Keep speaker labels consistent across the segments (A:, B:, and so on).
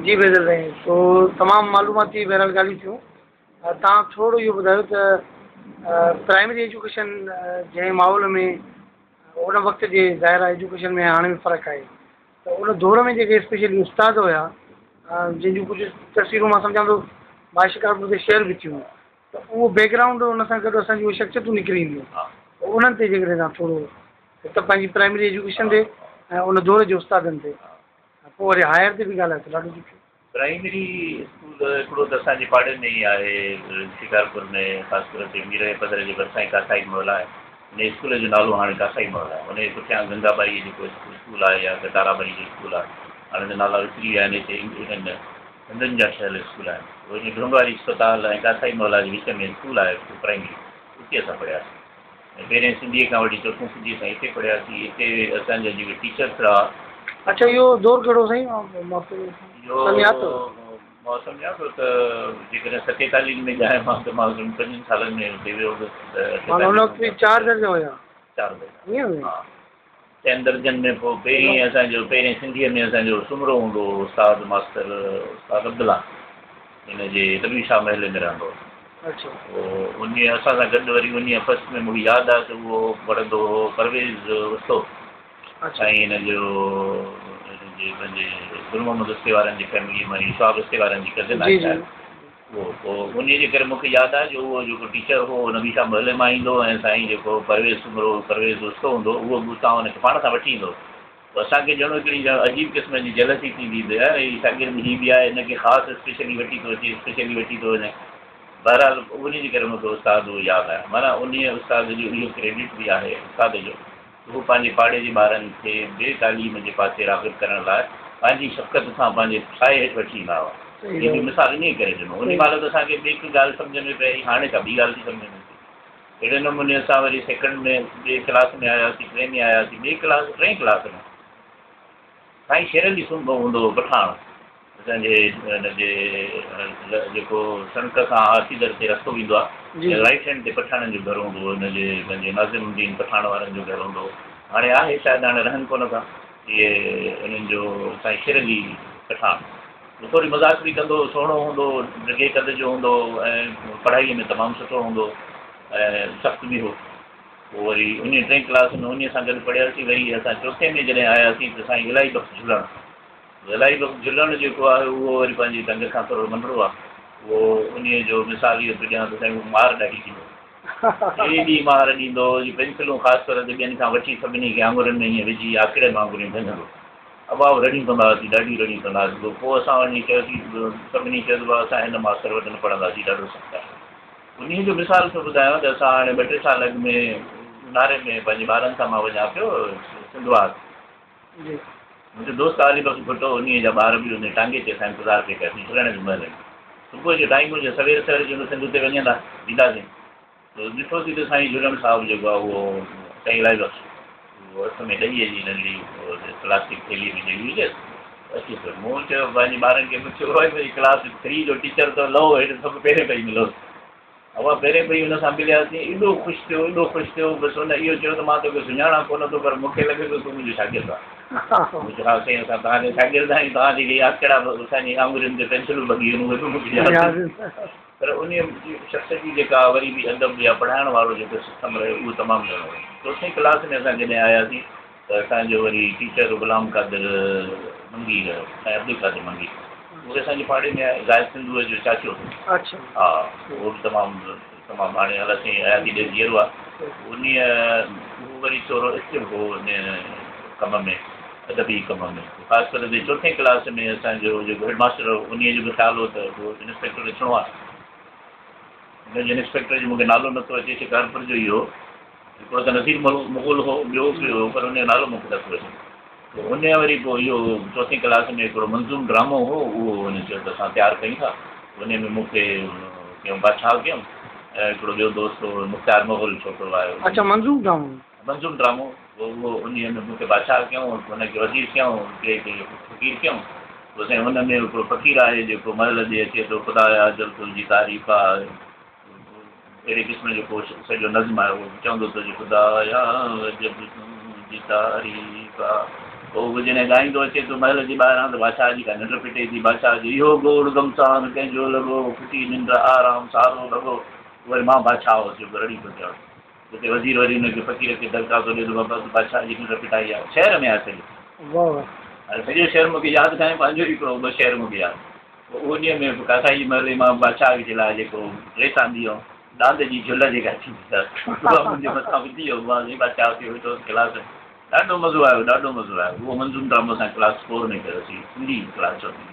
A: जी बेदर साईं, तो तमामु मालूमाती बहरहाल ॻाल्हियूं थियूं। तव्हां थोरो इहो ॿुधायो त प्राइमरी एजुकेशन जंहिं माहौल में उन वक़्त जे ज़ाहिर एजुकेशन में हाणे में फ़र्क़ु आहे, त उन दौर में जेके स्पेशली उस्ताद हुया जंहिंजूं कुझु तस्वीरूं मां सम्झां थो भाष्यकार ते शेयर बि थियूं, त उहो बैकग्राउंड उन सां गॾु असांजी उहे शख़्सियतूं निकिरी ईंदियूं, त उन्हनि ते जेकॾहिं तव्हां थोरो हिकु त पंहिंजी प्राइमरी एजुकेशन ते ऐं उन दौर जे उस्तादनि ते, पोइ वरी हायर ते बि ॻाल्हायो त ॾाढो सुठो।
B: प्राइमरी स्कूल हिकिड़ो त असांजे पाड़े में ई आहे शिकारपुर में, ख़ासि करे ते मीर पधर जे भरिसां ई कासाई महल आहे। उन स्कूल जो नालो हाणे कासाई महल आहे। उनजे पुठियां गंगाबाई जेको स्कूल आहे या कटाराबाई जो स्कूल आहे, हाणे त नाला विसरी विया आहिनि। हिते इन्हनि हंधनि जा ठहियल स्कूल आहिनि। उहे ढुंगवारी अस्पताल ऐं कासाई महल जे विच में स्कूल आहे प्राइमरी, उते असां पढ़ियासीं। ऐं पहिरें सिंधीअ खां वठी चोथों सिंधीअ ताईं हिते पढ़ियासीं। हिते असांजा जेके टीचर्स हुआ।
A: अच्छा, इहो दौर कहिड़ो साईं?
B: इहो मां सम्झां थो त जेकॾहिं 47 में ॼाए मां त मां 5 सालनि में हुते वियो हुउसि।
A: 4 दर्जा हुया?
B: 4 दर्जा, हा। 10 दर्जनि में पोइ पहिरें सिंधीअ में असांजो सुमरो हूंदो हो, उस्ताद मास्तर उस्ताद अब्दुल्ला, हिनजे दबी शाह महल में रहंदो हो।
A: अच्छा।
B: पोइ उन असां सां गॾु वरी उन फस्ट में मूंखे यादि आहे त उहो पढ़ंदो हो परवेज़ उस्तो। अच्छा। ऐं हिनजो पंहिंजे गुरू मोहम्मद उस्ते वारनि जी फैमिली में शवाब उस्ते वारनि जी कज़िन आहे उहो। पोइ उन जे करे मूंखे यादि आहे जो उहो जेको टीचर हो नबी शाह महल मां ईंदो ऐं साईं जेको परवेज़ सुमरो परवेज़ उस्तो हूंदो उहो बि उतां हुनखे पाण सां वठी ईंदो। पोइ असांखे ॼणो हिकिड़ी अजीब क़िस्म जी जेलसी थींदी हुई त हीअ शागिर्द ही बि आहे, हिनखे ख़ासि स्पेशली वठी थो अचे, स्पेशली वठी थो वञे। बहरहाल उन जे करे मूंखे उस्ताद उहो यादि आहे। माना उन उस्ताद जो इहो क्रेडिट बि आहे उस्ताद जो, उहो पंहिंजे पाड़े जे ॿारनि खे ॿिए तालीम जे पासे राग़िब करण लाइ पंहिंजी शफ़क़त सां पंहिंजे साए हेठि वठी ईंदा हुआ। इहा बि मिसाल इन करे ॾिनो। उन महिल त असांखे ॿी हिकु ॻाल्हि सम्झ में पई, हाणे का ॿी ॻाल्हि थी सम्झ में अचे। अहिड़े नमूने असां वरी सेकेंड में ॿिए क्लास में आयासीं, टे में आयासीं, टे क्लास में साईं शेर अली सुंदो हूंदो हो पठाण। असांजे हिनजे जेको सड़क खां आसीदर ते रस्तो वेंदो आहे, राइट हैंड ते पठाणनि जो घर हूंदो हो। हिनजे पंहिंजे नाज़िमुद्दीन पठाण वारनि जो घर हूंदो हो। हाणे आहे शायदि, हाणे रहनि कोन था इहे। इन्हनि जो साईं शेर अली पठाण थोरी मज़ाक बि कंदो, सुहिणो हूंदो, जॻह कद जो हूंदो ऐं पढ़ाईअ में तमामु सुठो हूंदो ऐं सख़्तु बि हो। पोइ वरी उन टे क्लास में उन सां गॾु पढ़ियासीं। वरी असां चौथे में जॾहिं आयासीं त साईं इलाही बख़्श झुलण जेको आहे उहो वरी पंहिंजी टंग खां थोरो नंढिड़ो आहे। उहो उन जो मिसाल इहो थो ॾियां त साईं उहो मार ॾाढी ॾींदो, एॾी मार ॾींदो। पेंसिलूं ख़ासि करे त ॿियनि खां वठी सभिनी खे आङुरनि में ईअं विझी आखिड़े वांगुरु भञंदो। अबाब रड़ी कंदा हुआसीं, ॾाढी रड़ी कंदा हुआसीं। पोइ असां वञी चयोसीं, सभिनी चयो असां हिन मास्तर वटि न पढ़ंदासीं, ॾाढो सख़्तु आहे। उन जो मिसाल थो ॿुधायांव त असां हाणे 2-3 साल अॻु में ऊन्हारे में पंहिंजे ॿारनि सां मां वञा पियो सिंधवाद। मुंहिंजो दोस्त आली बख़्श भुटो, उन जा ॿार बि उन टांगे ते असां इंतज़ारु पिया कयासीं झुलण जे महिल। सुबुह जो टाइम हुजे, सवेर जो सिंध ते वञंदा ईंदासीं त ॾिठोसीं त साईं झूलण साहिबु जेको आहे उहो साईं इलाही बख़्श, उहो हथ में ॾहीअ जी नंढड़ी प्लास्टिक थैली में ॾेई हुजे अची पियो। मूं चयो पंहिंजे ॿारनि खे, पुछियो भई क्लास 3 जो टीचर त लहो हेठि सभु पहिरें पई मिलो। उहा पहिरें पई हुन सां मिलियासीं, एॾो ख़ुशि थियो, एॾो ख़ुशि थियो। बसि हुन इहो चयो त मां तोखे सुञाणा कोन थो, पर मूंखे लॻे थो तूं मुंहिंजो शागिर्दु आहे। हा साईं, असां तव्हांजे शागिर्द आहियूं। तव्हां जेके आकड़ा असांजी आङुरियुनि ते पेंसिलूं लॻी आहिनि उहे बि मूंखे यादि। पर उन शख़्स जी जेका वरी बि अदब या पढ़ाइण वारो जेको सिस्टम रहियो उहो तमामु घणो हुयो। चौथीं क्लास में असां जॾहिं आयासीं त असांजो वरी टीचर ग़ुलाम कादिर मंगी रहियो ऐं अब्दुल कादिर मंगी, उहे असांजे पाड़े में आहे, ज़ाहिद सिंधूअ जो चाचो। अच्छा। हा, उहो बि तमामु हाणे असां हयाती ॾे जीअरो आहे। उहो वरी थोरो एक्टिव हो उन कम में, अदबी कम में। ख़ासि करे चौथें क्लास में असांजो जेको हेडमास्टर हो उन जो बि ख़्यालु हो त उहो इंस्पेक्टर अचिणो आहे। हुनजे इंस्पेक्टर जो मूंखे नालो नथो अचे, शिकारपुर जो ई हो। हिकिड़ो त नज़ीर मुग़ल हो, ॿियो बि हो, पर हुनजो नालो मूंखे नथो अचे। पोइ हुन वरी पोइ इहो चौथीं क्लास में हिकिड़ो मंज़ूम ड्रामो हो, उहो हुन चयो त असां तयारु कयूं था। हुन में मूंखे कयूं बादशाह कयूं ऐं हिकिड़ो ॿियो दोस्त हो मुख़्तार मुग़ल छोकिरो आयो। अच्छा, मंज़ूम ड्रामो उहो उन में मूंखे बादशाह कयूं, हुनखे वज़ीर कयूं, ॿिए खे फ़क़ीर कयूं। पोइ साईं हुन में हिकिड़ो फ़क़ीर आहे जेको महल जे अचे थो, ख़ुदाया अजल तुंहिंजी तारीफ़ आहे, अहिड़े क़िस्म जो को सॼो नज़्म आहे। उहो चवंदो त ख़ुदाया अजल तुंहिंजी तारीफ़ आहे। पोइ जॾहिं ॻाईंदो अचे थो महल जे ॿाहिरां त बादशाह जी का निंड फिटे थी, बादशाह जी इहो गोड़ गमसान कंहिंजो लॻो फिटी निंड आराम सारो लॻो। वरी मां बादशाह हुउसि जेको रड़ी पियो थियां हुते वज़ीर वरी हुनखे फ़क़ीर खे दरख़्वास्त ॾिनो बसि बादशाह जी निंड फिटाई आहे शहर में आहे सॼो। हाणे सॼो शहर मूंखे यादि कान्हे, पंहिंजो हिकिड़ो ॿ शहर मूंखे यादि। पोइ उन में कासाई महल मां बादशाह जे लाइ जेको ड्रेस आंदी हुअमि दांद जी झुल जेका थींदी आहे उहा मुंहिंजे मथां विधी हुअमि। मां बादशाह खे वेठो क्लास ॾाढो मज़ो आयो, ॾाढो मज़ो आयो। उहो मंज़ूम डामो असां क्लास 4 में कयोसीं, सिंधी क्लास चौथी।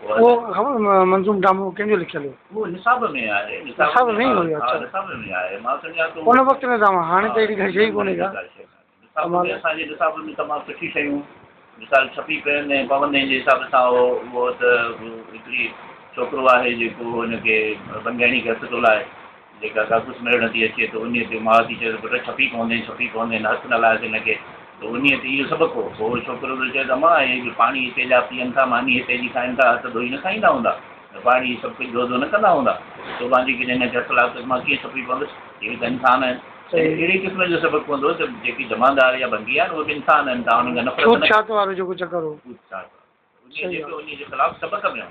A: उहो ख़बर मंज़ूम डामो कंहिंजो लिखियलु हो?
B: उहो निसाब में आहे,
A: निसाब में ई हुयो?
B: हा निसाब में आहे। मां सम्झां थो
A: उन वक़्त में तव्हां हाणे त अहिड़ी काई शइ कोन्हे का।
B: असांजे निसाब में तमामु सुठी शयूं मिसाल छपी पियनि ऐं पवंदे जे हिसाब सां उहो त हिकिड़ी छोकिरो आहे जेको हुनखे बंगाणी खे हथु तोलाए जेका काकूस मेड़ थी अचे त उन ते माउ थी चए पुटु छपी पवंदे हथु न लाइसि हिनखे त उन ते इहो सबक़ु हो। पोइ छोकिरो त चए त मां इहे पाणी हिते जा पीअनि था, मानी हिते जी खाइनि था, हथु धोई न खाईंदा हूंदा, पाणी सभु कुझु धो न कंदा हूंदा, तो पंहिंजी की हिनखे हथु लाइ त मां कीअं छपी पवंदुसि? इहे त इंसान आहिनि। अहिड़े क़िस्म जो सबक़ु हूंदो त जेकी जमादार या बंगी आहे उहे बि इंसान आहिनि, तव्हां हुनखे नफ़रत
A: छात वारो जेको चकर हो
B: जेको उन जे ख़िलाफ़ु सबक़ में हो।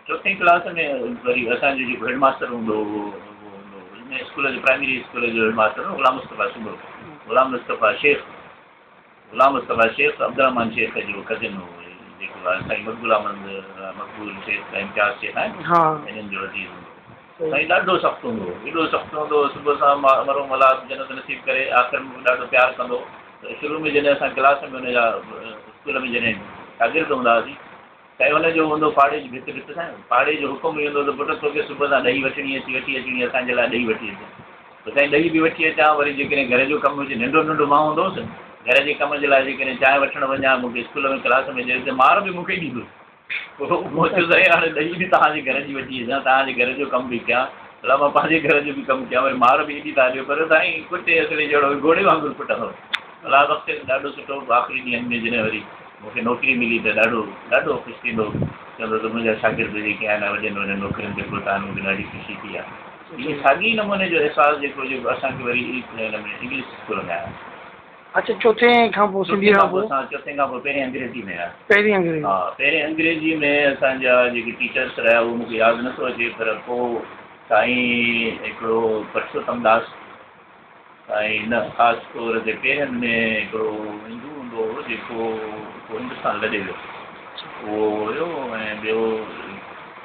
B: चौथी क्लास में वरी असांजो जेको हेडमास्टर हूंदो उहो हूंदो स्कूल जो प्राइमरी स्कूल जो हेडमास्टर गुलाम मुस्तफ़ा सुबुह गुलाम मुस्तफ़ा शेख अब्दुरहमान शेख जो कज़िन हो जेको आहे साईं मक़बूल शेख का इम्तियाज़ शेख आहिनि हिननि जो अज़ीज़ हूंदो। साईं ॾाढो सख़्तु हूंदो, एॾो सख़्तु हूंदो, सुबुह सां मरो मलाद जन्नत नसीब करे आख़िर में ॾाढो प्यारु कंदो। त शुरू में जॾहिं असां क्लास में हुनजा स्कूल में जॾहिं शागिर्द हूंदा हुआसीं त हुनजो हूंदो पाड़े जी भित साईं, पाड़े जो हुकुम ई हूंदो त पुटु तोखे सुबुह सां ॾही वठी अचणी असांजे लाइ ॾही वठी अचे। त साईं ॾही बि वठी अचां, वरी जेकॾहिं घर जो कमु हुजे नंढो मां हूंदोसि घर जे कम जे लाइ जेकॾहिं चांहि वठणु वञा मूंखे स्कूल में क्लास में त मार बि मूंखे ॾींदो। पोइ चयो साईं हाणे ॾही बि तव्हांजे घर जी वठी अचां, तव्हांजे घर जो कमु बि कयां, भला मां पंहिंजे घर जो बि कमु कयां, वरी मार बि एॾी था ॾियो, पर साईं कुटे असले जहिड़ो घोड़े वांगुरु कुटंदो। भला वक़्तु ॾाढो सुठो आख़िरी ॾींहंनि में जॾहिं वरी मूंखे नौकिरी मिली त ॾाढो ख़ुशि थींदो, चवंदो त मुंहिंजा शागिर्द जेके आहिनि वॾनि वॾनि नौकिरियुनि ते पहुता आहिनि मूंखे ॾाढी ख़ुशी थी आहे। इहे साॻी नमूने जो अहसासु जेको असांखे वरी इंग्लिश स्कूल में आहे।
A: अच्छा, चौथे खां पोइ सिंधी खां पोइ?
B: चौथे खां पोइ पहिरीं अंग्रेजी में आहे।
A: पहिरीं
B: अंग्रेजी में असांजा जेके टीचर्स रहिया उहो मूंखे यादि नथो अचे, पर पोइ साईं हिकिड़ो परसोत्तम दास साईं न ख़ासि तौर ते पहिरियनि में हिकिड़ो हिंदू हूंदो हो जेको हिंदुस्तान लॾे वियो उहो हुयो, ऐं ॿियो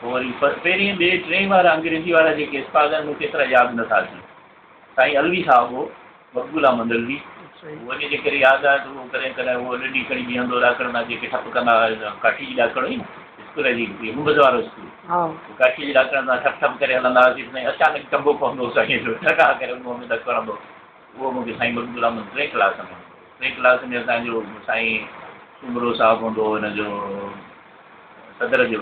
B: पोइ वरी पहिरीं ॿिए टे वारा अंग्रेजी वारा जेके उस्ताद आहिनि मूंखे एतिरा यादि नथा अचनि। साईं अलवी साहिबु हो, मक़बूल अहमद अलवी, वञे जे करे यादि आहे त उहो कॾहिं उहो ॾंडी खणी बीहंदो ॾाकण था जेके ठप कंदा काठी जी ॾाकण हुई न स्कूल जी मुंबज़ वारो स्कूल, काठी जी ॾाकण सां ठप करे हलंदा हुआसीं, साईं अचानक टंबो पवंदो साईं जो टका करे मुंहं में धकु हणंदो। उहो मूंखे साईं मक़बूल अहमद टे क्लास में असांजो साईं सुमरो साहिबु हूंदो हिनजो सदर जो,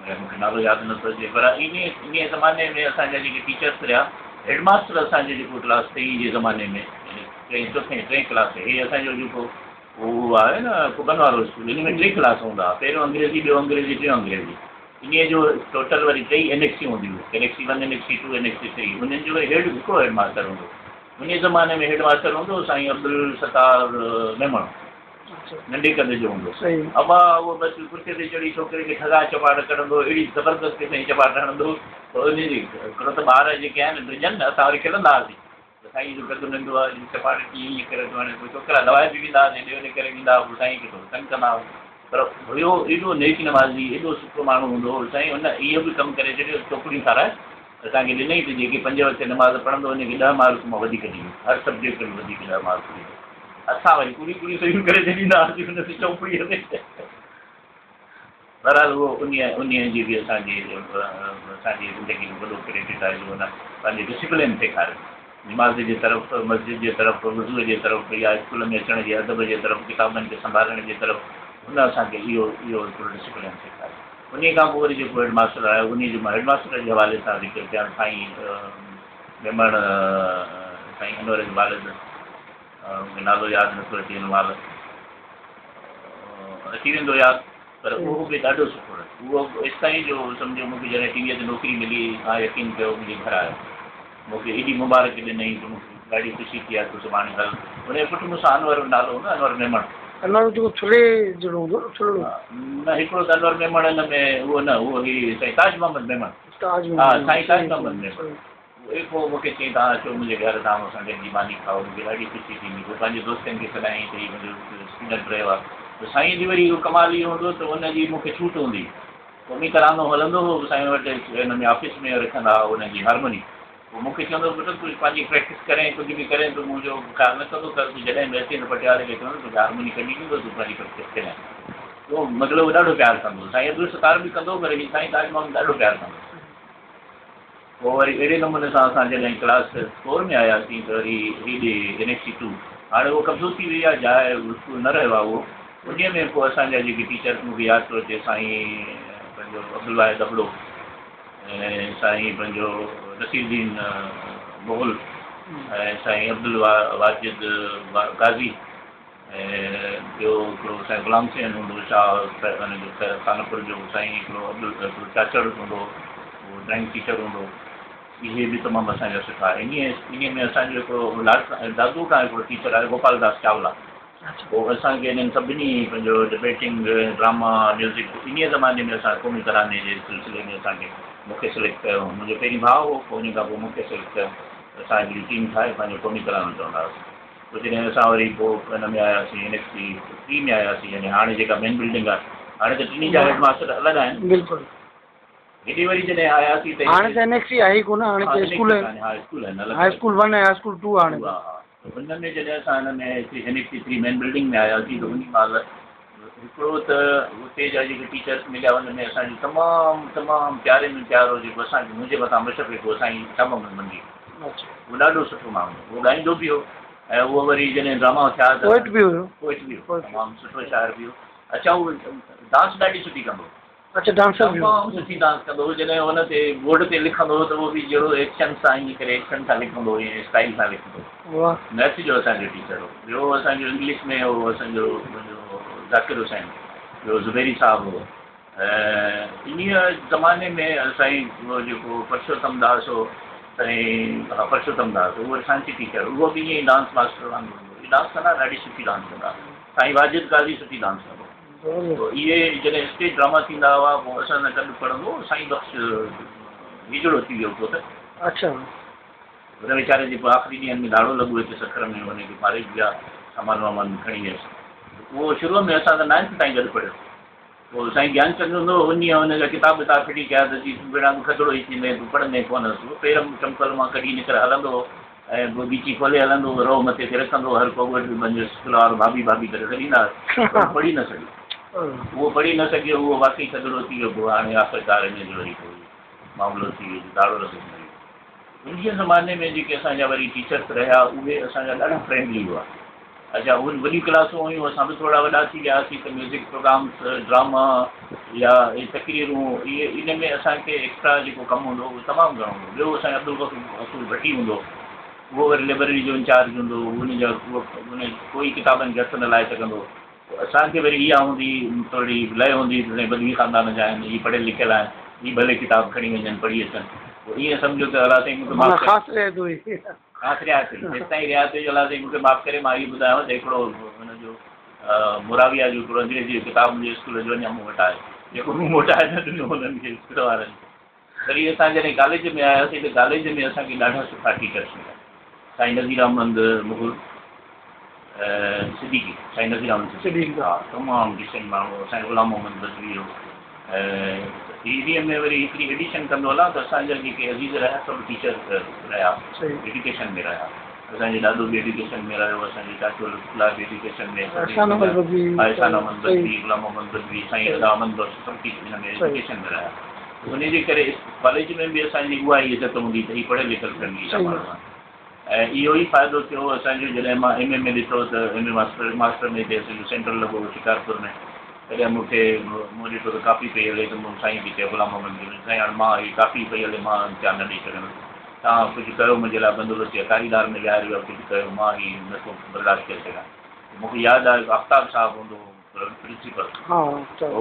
B: मूंखे नालो यादि नथो अचे, पर इन ज़माने में असांजा जेके टीचर्स रहिया हेडमास्टर असांजो जेको क्लास 3 जे ज़माने में टे क्लास हे असांजो जेको उहो आहे न कुबन वारो स्कूल, इन में 3 क्लास हूंदा, पहिरियों अंग्रेजी, ॿियो अंग्रेजी, टियों अंग्रेजी, इन जो टोटल वरी 3 NXC हूंदियूं, NXC 1, NXC 2, NXC 3, उन्हनि जो हेड हिकिड़ो हेडमास्टर हूंदो। उन ज़माने में हेडमास्टर हूंदो साईं अब्दुल सत्तार मेमण, नंढे कद जो हूंदो। अबा उहो बसि कुर्ते ते चढ़ी छोकिरे खे ठगा चपाट कढंदो, अहिड़ी ज़बरदस्ती साईं चपाट हणंदो, उन जी हिकिड़ो त ॿार जेके आहिनि ड्रिजनि असां वरी खिलंदा हुआसीं त साईं जो कदु नंढो आहे चपाट कीअं ईअं करे थो, हाणे पोइ छोकिरा दवाए बि वेंदा हुआसीं, ॾियो करे वेंदा हुआ, पोइ साईं खे थोरो तंग कंदा हुआ, पर हुयो एॾो नेक नवाज़ी, एॾो सुठो माण्हू हूंदो हो साईं। हुन इहो बि कमु करे छॾियो, चोपड़ियूं ठाराए असांखे ॾिनई त जेके 5 वक़्त नमाज़ पढ़ंदो हुनखे 10 मार्क्स मां वधीक ॾींदो, हर सब्जेक्ट में वधीक 10 मार्क्स ॾींदो। असां वरी पूरी सयूं करे छॾींदा हुआसीं हुन ते चौपड़ीअ ते। बहरहाल उहो उन जी बि असांजी ज़िंदगी में वॾो क्रेडिट आहे जो हुन पंहिंजे डिसिप्लिन सेखारियो, नमाज़ जे तरफ़, मस्जिद जे तरफ़, वज़ूअ जे तरफ़ या स्कूल में अचण जे अदब जे तरफ़, किताबनि खे संभालण जे तरफ़, हुन असांखे इहो हिकिड़ो डिसिप्लिन सेखारियो। उन खां पोइ वरी जेको हेडमास्टर आहे उन जो मां हेडमास्टर जे हवाले सां ज़िक्र कयां, साईं मेमण साईं अनवर इक़बाल मूंखे नालो यादि नथो अचे, हिन महिल अची वेंदो यादि, पर उहो बि ॾाढो सुठो रहे। उहो एसि ताईं जो सम्झो मूंखे जॾहिं टीवीअ ते नौकिरी मिली, मां यकीन कयो मुंहिंजे घर आयो, मूंखे एॾी मुबारक ॾिनई त मूंखे ॾाढी ख़ुशी थी आहे तूं सुभाणे हल हुनजो पुटु मूंसां अनवर नालो हूंदो अनवर मेमण
A: अनवर जेको छुले जहिड़ो हूंदो छुलो
B: न हिकिड़ो त अनवर मेमण हिन में उहो न उहो ही साईं ताज मोहम्मद मेमण
A: ताज
B: हा साईं ताज मोहम्मद मेमण उहे पोइ मूंखे चई तव्हां अचो मुंहिंजे घर तव्हां मूंसां गॾिजी मानी खाओ मूंखे ॾाढी ख़ुशी थींदी पोइ पंहिंजे दोस्तनि खे सॾाई चई मुंहिंजो स्टूडेंट रहियो आहे त साईं जी वरी इहो कमाल इहो हूंदो त हुनजी मूंखे छूट हूंदी क़ौमी तरानो हलंदो हो साईं वटि हिन में ऑफिस में रखंदा हुआ हुनजी हारमोनी पोइ मूंखे चवंदो पुटु तूं पंहिंजी प्रैक्टिस करें कुझु बि करें त मुंहिंजो ख़्यालु न कंदो कर तूं जॾहिं बि अचे न पटियाले खे चवंदो तोखे हारमोनी कढी ॾींदो तूं पंहिंजी प्रैक्टिस करें उहो मतिलबु ॾाढो प्यारु कंदो साईं अब्दुल सतार बि कंदो पर हीउ साईं ताज मोहम्मद ॾाढो प्यारु कंदो पोइ वरी अहिड़े नमूने सां असां जॾहिं क्लास 4 में आयासीं त वरी हेॾे NXT 2 हाणे उहो कब्ज़ो थी वई आहे जाइ स्कूल न रहियो आहे उहो उन में पोइ असांजा जेके टीचर मूंखे यादि थो अचे साईं पंहिंजो अब्दुल वाहिद दबलो ऐं साईं पंहिंजो नसीरुद्दीन मुग़ल ऐं साईं अब्दुल वाजिद गाज़ी ऐं ॿियो हिकिड़ो साईं गुलाम हुसैन हूंदो शाह हुनजो कानपुर जो साईं हिकिड़ो अब्दुल चाचड़ हूंदो उहो ड्राइंग टीचर हूंदो इहे बि तमामु असांजा सुठा इन में असांजो हिकिड़ो दादू खां हिकिड़ो टीचर आहे गोपाल दास चावला पोइ असांखे इन्हनि सभिनी पंहिंजो डिबेटिंग ड्रामा म्यूज़िक इन ज़माने में असां क़ौमी तराने जे सिलसिले में असांखे मूंखे सिलेक्ट कयो मुंहिंजो पहिरीं भाउ हो पोइ उन खां पोइ मूंखे सिलेक्ट कयो असांजी टीम ठाहे पंहिंजो क़ौमी तरानो चवंदा हुआसीं पोइ जॾहिं असां वरी पोइ हिन में आयासीं NXT 3 में आयासीं यानी हाणे जेका मेन बिल्डिंग आहे हाणे त टिनी जा हेडमास्टर अलॻि आहिनि
A: बिल्कुलु
B: हेॾे वरी जॾहिं आयासीं त
A: हाणे त NXT आहे ई कोन हाणे त स्कूल
B: हाई स्कूल आहिनि
A: हाई स्कूल 1 ऐं हाई स्कूल 2 हाणे
B: हा हुन में जॾहिं असां हिन में NXT 3 मेन बिल्डिंग में आयासीं त उन महिल हिकिड़ो त हुते जा जेके टीचर्स मिलिया हुन में असांजो तमामु प्यारे में प्यारो जेको असांखे मुंहिंजे मथां मुशफ़िक़ हो साईं शाम मंडी उहो ॾाढो सुठो माण्हू उहो ॻाईंदो बि हो ऐं उहो वरी जॾहिं ड्रामा थिया त पोइट बि हुयो तमामु सुठो शाइर बि हो अच्छा उहो डांस ॾाढी सुठी कंदो
A: अच्छा डांसर बि
B: तमामु सुठी डांस कंदो हो जॾहिं हुन ते बोर्ड ते लिखंदो हो त उहो बि जहिड़ो एक्शन सां ईअं करे एक्शन सां लिखंदो हो ईअं स्टाइल सां लिखंदो हो मैथ्स जो असांजो टीचर हो ॿियो असांजो इंग्लिश में हो असांजो ज़ाकिर हुसैन ॿियो ज़ुबैरी साहिबु हो ऐं इन ज़माने में साईं उहो जेको परशोत्तम दास हो साईं परशोत्तम दास उहो असांजी टीचर उहो बि ईअं ई डांस मास्टर वांगुरु हूंदो डांस कंदा ॾाढी सुठी डांस कंदा साईं वाजिद गाज़ी सुठी डांस कंदो इहे जॾहिं स्टेज ड्रामा थींदा हुआ पोइ असां सां गॾु पढ़ंदो साईं बख़्श हिकिड़ो थी वियो पोइ त
A: अच्छा
B: हुन वीचारे जे पोइ आख़िरी ॾींहंनि में ॾाढो लॻो हिते सखर में हुनखे मारे विया सामान वामान खणी वियसि उहो शुरूअ में असां त 9th ताईं गॾु पढ़ियो पोइ साईं ज्ञानचंद हूंदो उन हुनजा किताब विताब फिटी कया त बेड़ा खतरो ई थींदे तूं पढ़ंदे कोन पेर चंपल मां कढी निकिरे हलंदो हो ऐं पोइ बीची खोले हलंदो हो रो मथे ते रखंदो हर को वटि पंहिंजो स्कूल वारो भाभी करे छॾींदा पढ़ी न सघी उहो पढ़ी न सघियो उहो वाक़ई खतरो थी वियो पोइ हाणे आख़िरकार इन जो वरी पोइ मामिलो थी वियो ॾाढो रखो थी वियो उन ज़माने में जेके असांजा वरी टीचर्स रहिया उहे असांजा ॾाढा फ्रेंडली हुआ अच्छा उहे वॾियूं क्लासूं हुयूं असां बि थोरा वॾा थी वियासीं त म्यूज़िक प्रोग्राम्स ड्रामा या इहे तकरीरूं इहे इन में असांखे एक्स्ट्रा जेको कमु हूंदो उहो तमामु घणो हूंदो ॿियो असांजो अब्दुल भट्टी हूंदो उहो वरी लाइब्रेरी जो इंचार्ज हूंदो उनजा उन कोई किताबनि खे हथु न लाए सघंदो असांखे वरी इहा हूंदी थोरी लय हूंदी बदवी ख़ानदान जा आहिनि हीअ पढ़ियल लिखियल आहिनि हीअ भले किताब खणी वञनि पढ़ी अचनि पोइ ईअं सम्झो त अलाह साईं मूंखे ख़ासि रियायत जेसिताईं रियायत जो अलाह साईं मूंखे माफ़ु करे मां इहो ॿुधायांव त हिकिड़ो हुनजो मुराविया जो हिकिड़ो अंग्रेजी जो किताब मुंहिंजे स्कूल जो अञा मूं वटि आहे जेको मूं मोटाए न ॾिनो हुननि खे स्कूल वारनि वरी असां जॾहिं कॉलेज में आयासीं त कॉलेज में असांखे ॾाढा सुठा टीचर्स मिलिया साईं नज़ीर अहमद मुग़ल सिद्दीकी साईं नज़ीर अहमद सिद्दीकी हा तमामु डिसेंट माण्हू असांजो ग़ुलाम मोहम्मद बज़वी हो ऐं हिंदीअ में वरी हिकिड़ी एडिशन कंदो हलां त असांजा जेके अज़ीज़ रहिया सभु टीचर रहिया एजुकेशन में रहिया असांजे ॾाॾो बि एजुकेशन में रहियो असांजे चाचो लुत्फुल्लाह बि एजुकेशन में आयशान अहमद बज़वी ग़ुलाम मोहम्मद बज़वी साईं रज़ा अहमद बख़्श सभु हिन में एजुकेशन में रहिया उनजे करे कॉलेज में बि असांजी उहा ई इज़त हूंदी त हीअ पढ़ियल लिखियल फैमिली जा माण्हू आहिनि ऐं इहो ई फ़ाइदो थियो असांजो जॾहिं मां MA में ॾिठो त MA मास्टर में हिते असांजो सेंटर लॻो शिकारपुर में तॾहिं मूंखे मूं ॾिठो त काफ़ी पई हले त मूं साईं बि चयो ग़ुलाम मोहम्मद साईं हाणे मां हीअ काफ़ी पई हले मां इम्तिहान न ॾेई सघंदुसि तव्हां कुझु कयो मुंहिंजे लाइ बंदोबस्तु कारीदार में ॻाल्हाए वियो कुझु कयो मां हीअ नथो बर्दाश्त करे सघां मूंखे यादि आहे आफ्ताब साहिबु हूंदो प्रिंसिपल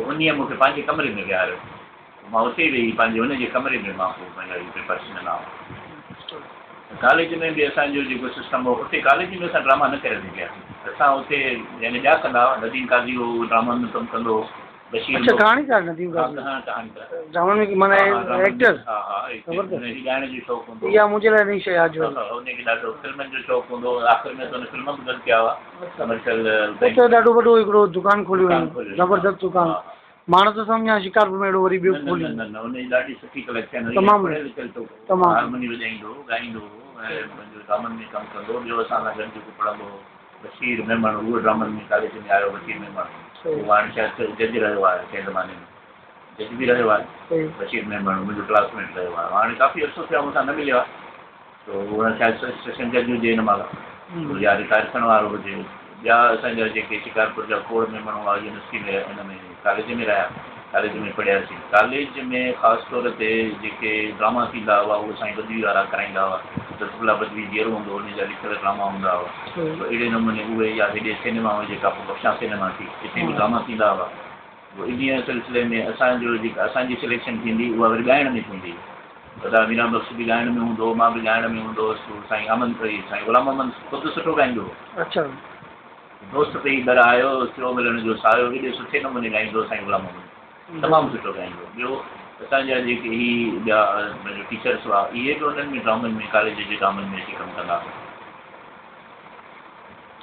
B: उन मूंखे पंहिंजे कमरे में विहारियो मां उते वेही पंहिंजे हुनजे कमरे में मां पोइ पंहिंजा पेपर्स ॾिना कॉलेज में भी असांजो जेको सिस्टम हो उते कॉलेज में असां ड्रामा न करे सघियासीं असां उते यानी ॿिया कंदा हुआ नदीम काज़ी हो ड्रामा में कमु कंदो हो बशीर
A: अच्छा कहाणीकार नदीम काज़ी
B: कहाणीकार
A: ड्रामा में माना एक्टर
B: हा हा हुनखे ॻाइण जो शौक़ु हूंदो
A: इहा मुंहिंजे लाइ नई शइ आहे
B: हुनखे ॾाढो फिल्मनि जो शौक़ु हूंदो आख़िर में त हुन फिल्म बि बंदि कया हुआ कमर्शियल
A: उते ॾाढो वॾो हिकिड़ो दुकान खोलियो ज़बरदस्त दुकान माण्हू त सम्झा शिकारपुर में अहिड़ो वरी ॿियो खोलियो
B: न हुनजी ॾाढी सुठी कलेक्शन हुई
A: तमामु
B: तमामु हारमोनी वॼाईंदो गाईंदो पंहिंजो ड्रामनि में कमु कंदो ॿियो असां सां गॾु जेको पढ़ंदो हो बशीर मेमण उहो ड्रामनि में कॉलेज में आयो बशीर मेमण उहो हाणे शायदि जज रहियो आहे कंहिं ज़माने में जज बि रहियो आहे बशीर मेमण मुंहिंजो क्लासमेट रहियो आहे हाणे काफ़ी अर्सो थियो मूंसां न मिलियो आहे त उहो शायदि सेशन जज हुजे हिन महिल या रिटायर थियण वारो हुजे ॿिया असांजा जेके शिकारपुर जा खोड़ मेमण हुआ यूनिवर्सिटी में हिन में कॉलेज में रहिया कॉलेज में पढ़ियासीं कॉलेज में ख़ासि तौर ते जेके ड्रामा थींदा हुआ उहे साईं बदवी वारा कराईंदा हुआ रसगुल्ला बदवी धीअर हूंदो हुन जा लिखियल ड्रामा हूंदा हुआ त अहिड़े नमूने उहे या हेॾे सिनेमा में जेका पोइ बख्शा सिनेमा थी हिते बि ड्रामा थींदा हुआ इन सिलसिले में असांजो जेका असांजी सिलेक्शन थींदी उहा वरी ॻाइण में थींदी दादा मीरा बख़्श बि ॻाइण में हूंदो मां बि ॻाइण में हूंदो हुउसि साईं अमन साईं ग़ुलाम अमन ख़ुदि सुठो ॻाईंदो हो
A: अच्छा
B: दोस्त ते ई दर आयो थियो मिलण जो सायो हेॾे सुठे नमूने ॻाईंदो साईं ग़ुलाम अमन तमामु सुठो ॻाईंदो ॿियो असांजा जेके हीअ ॿिया टीचर्स हुआ इहे बि उन्हनि में ड्रामनि में कॉलेज जे ड्रामनि में अची कमु कंदा हुआ